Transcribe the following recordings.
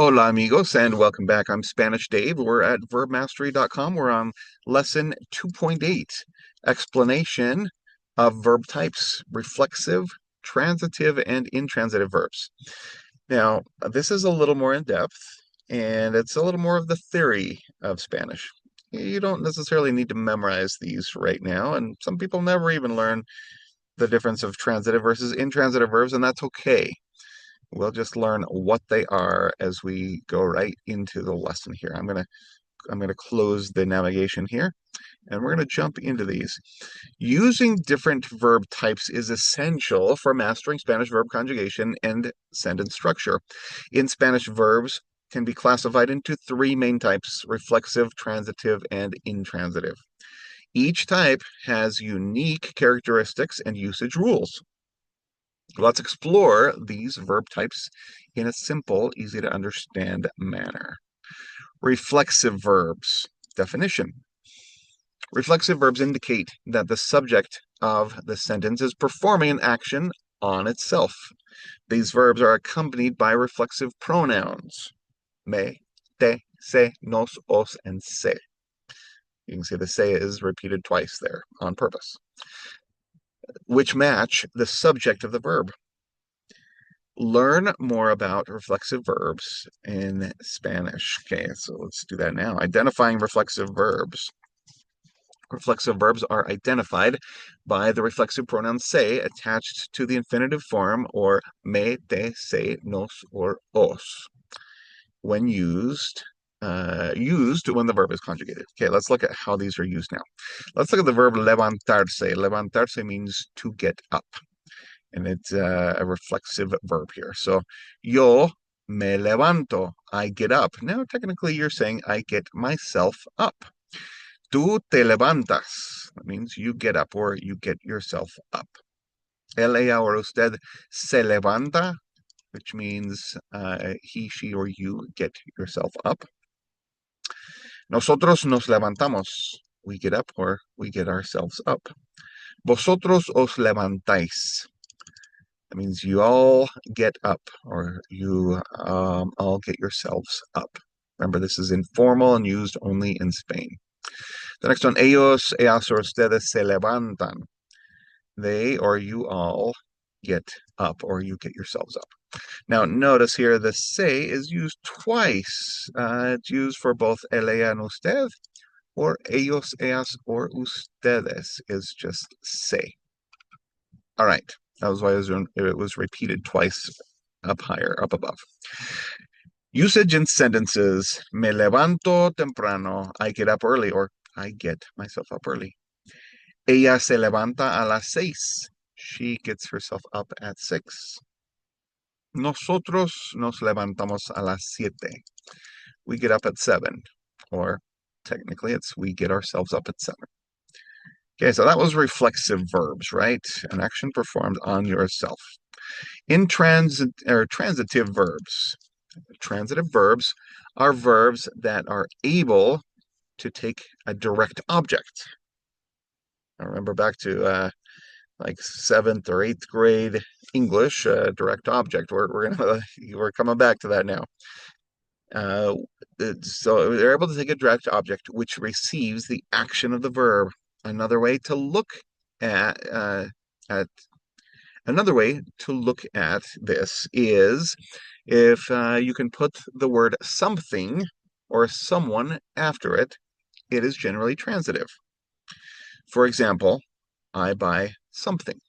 Hola amigos and welcome back. I'm Spanish Dave. We're at verbmastery.com. We're on lesson 2.8, explanation of verb types, reflexive, transitive, and intransitive verbs. Now, this is a little more in depth and it's a little more of the theory of Spanish. You don't necessarily need to memorize these right now, and some people never even learn the difference of transitive versus intransitive verbs, and that's okay. We'll just learn what they are as we go right into the lesson here. I'm gonna close the navigation here, and we're gonna jump into these. Using different verb types is essential for mastering Spanish verb conjugation and sentence structure. In Spanish, verbs can be classified into three main types: reflexive, transitive, and intransitive. Each type has unique characteristics and usage rules. Let's explore these verb types in a simple, easy to understand manner. Reflexive verbs. Definition. Reflexive verbs indicate that the subject of the sentence is performing an action on itself. These verbs are accompanied by reflexive pronouns. Me, te, se, nos, os, and se. You can see the se is repeated twice there on purpose, which match the subject of the verb. Learn more about reflexive verbs in Spanish. Okay, so let's do that now. Identifying reflexive verbs. Reflexive verbs are identified by the reflexive pronoun se attached to the infinitive form, or me, te, se, nos, or os, when used when the verb is conjugated. Okay, let's look at how these are used now. Let's look at the verb levantarse. Levantarse means to get up, and it's a reflexive verb here. So, yo me levanto, I get up. Now, technically, you're saying I get myself up. Tú te levantas. That means you get up or you get yourself up. Él, ella, or usted se levanta, which means he, she, or you get yourself up. Nosotros nos levantamos. We get up or we get ourselves up. Vosotros os levantáis. That means you all get up, or you all get yourselves up. Remember, this is informal and used only in Spain. The next one, ellos, ellas, or ustedes se levantan. They or you all get up, or you get yourselves up. Now, notice here the se is used twice. It's used for both el, ella, and usted, or ellos, ellas, or ustedes is just se. All right. That was why it was repeated twice up higher, up above. Usage in sentences. Me levanto temprano. I get up early, or I get myself up early. Ella se levanta a las 6. She gets herself up at 6. Nosotros nos levantamos a las 7. We get up at 7. Or technically it's we get ourselves up at 7. Okay, so that was reflexive verbs, right? An action performed on yourself. In transitive verbs, transitive verbs are verbs that are able to take a direct object. Now remember back to like 7th or 8th grade English, direct object. We're coming back to that now. So they're able to take a direct object which receives the action of the verb. Another way to look at this is if you can put the word something or someone after it, it is generally transitive. For example, I buy something.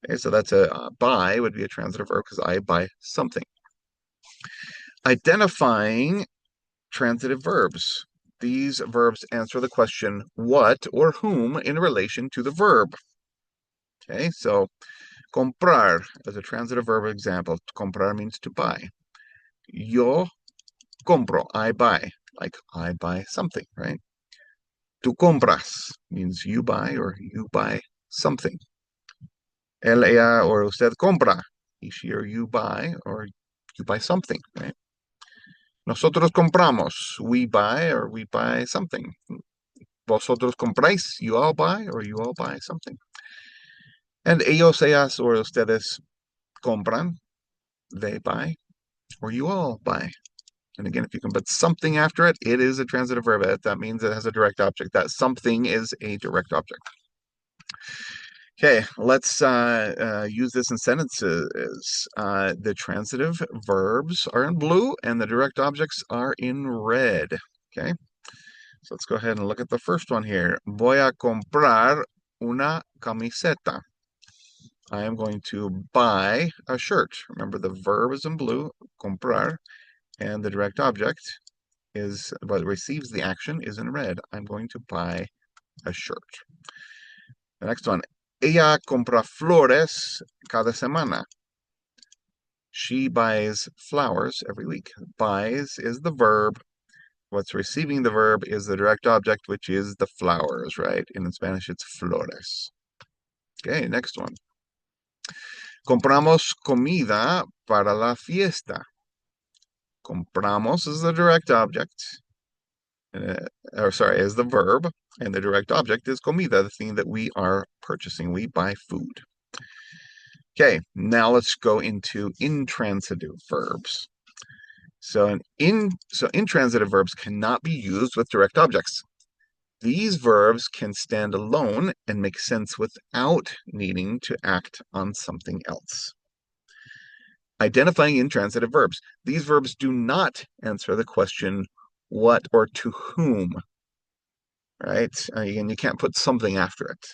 Okay, so that's a buy would be a transitive verb because I buy something. Identifying transitive verbs. These verbs answer the question what or whom in relation to the verb. Okay, so comprar is a transitive verb example. Comprar means to buy. Yo compro, I buy, like I buy something, right? Tú compras means you buy or you buy something. Él, ella, or usted compra. He, she, or you buy something, right? Nosotros compramos. We buy or we buy something. Vosotros compráis. You all buy or you all buy something. And ellos, ellas, or ustedes compran. They buy. or you all buy. And again, if you can put something after it, it is a transitive verb. That means it has a direct object. That something is a direct object. Okay, let's use this in sentences. The transitive verbs are in blue and the direct objects are in red. Okay, so let's go ahead and look at the first one here. Voy a comprar una camiseta. I am going to buy a shirt. Remember, the verb is in blue, comprar, and the direct object is what receives the action is in red. I'm going to buy a shirt. The next one. Ella compra flores cada semana. She buys flowers every week. Buys is the verb. What's receiving the verb is the direct object, which is the flowers, right? And in Spanish, it's flores. Okay, next one. Compramos comida para la fiesta. Compramos is the direct object. Is the verb, and the direct object is comida, the thing that we are purchasing. We buy food. Okay, now let's go into intransitive verbs. So intransitive verbs cannot be used with direct objects. These verbs can stand alone and make sense without needing to act on something else. Identifying intransitive verbs. These verbs do not answer the question, what or to whom, right? And you can't put something after it.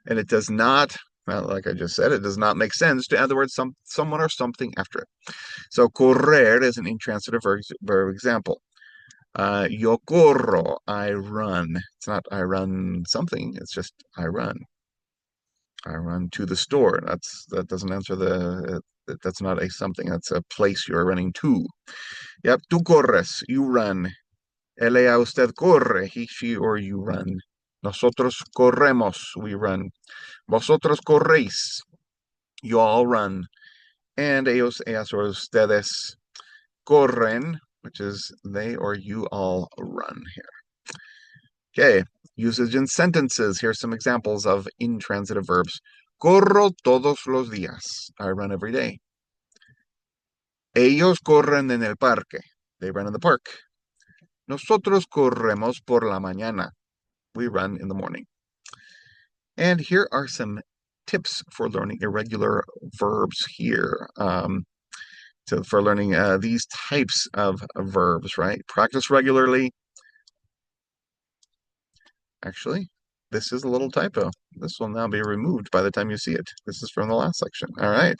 And it does not, well, like I just said, it does not make sense to add the word someone or something after it. So correr is an intransitive verb example. Yo corro, I run. It's not I run something, it's just I run. I run to the store. That doesn't answer that's not a something, that's a place you're running to. Yep, tú corres, you run. Él, ella, usted corre, he, she, or you run. Nosotros corremos, we run. Vosotros corréis, you all run. And ellos, ellas, or ustedes corren, which is they or you all run here. Okay, usage in sentences. Here's some examples of intransitive verbs. Corro todos los días. I run every day. Ellos corren en el parque. They run in the park. Nosotros corremos por la mañana. We run in the morning. And here are some tips for learning irregular verbs here. For learning these types of verbs, right? Practice regularly. Actually, this is a little typo. This will now be removed by the time you see it. This is from the last section. All right.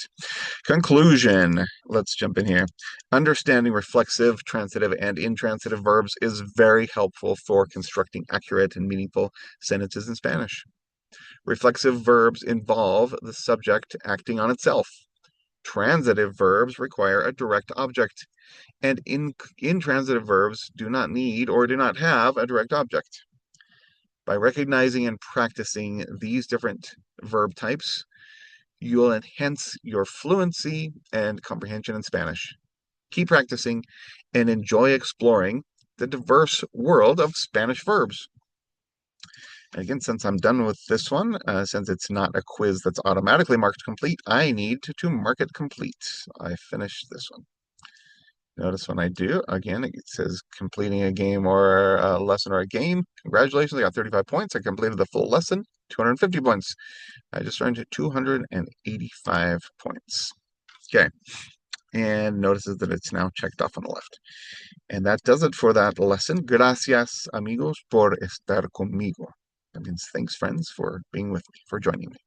Conclusion. Let's jump in here. Understanding reflexive, transitive, and intransitive verbs is very helpful for constructing accurate and meaningful sentences in Spanish. Reflexive verbs involve the subject acting on itself. Transitive verbs require a direct object, and intransitive verbs do not need or do not have a direct object. By recognizing and practicing these different verb types, you will enhance your fluency and comprehension in Spanish. Keep practicing and enjoy exploring the diverse world of Spanish verbs. And again, since I'm done with this one, since it's not a quiz that's automatically marked complete, I need to mark it complete. I finished this one. Notice when I do, again, it says completing a game or a lesson or a game. Congratulations, I got 35 points. I completed the full lesson, 250 points. I just earned 285 points. Okay, and notices that it's now checked off on the left. And that does it for that lesson. Gracias, amigos, por estar conmigo. That means thanks, friends, for being with me, for joining me.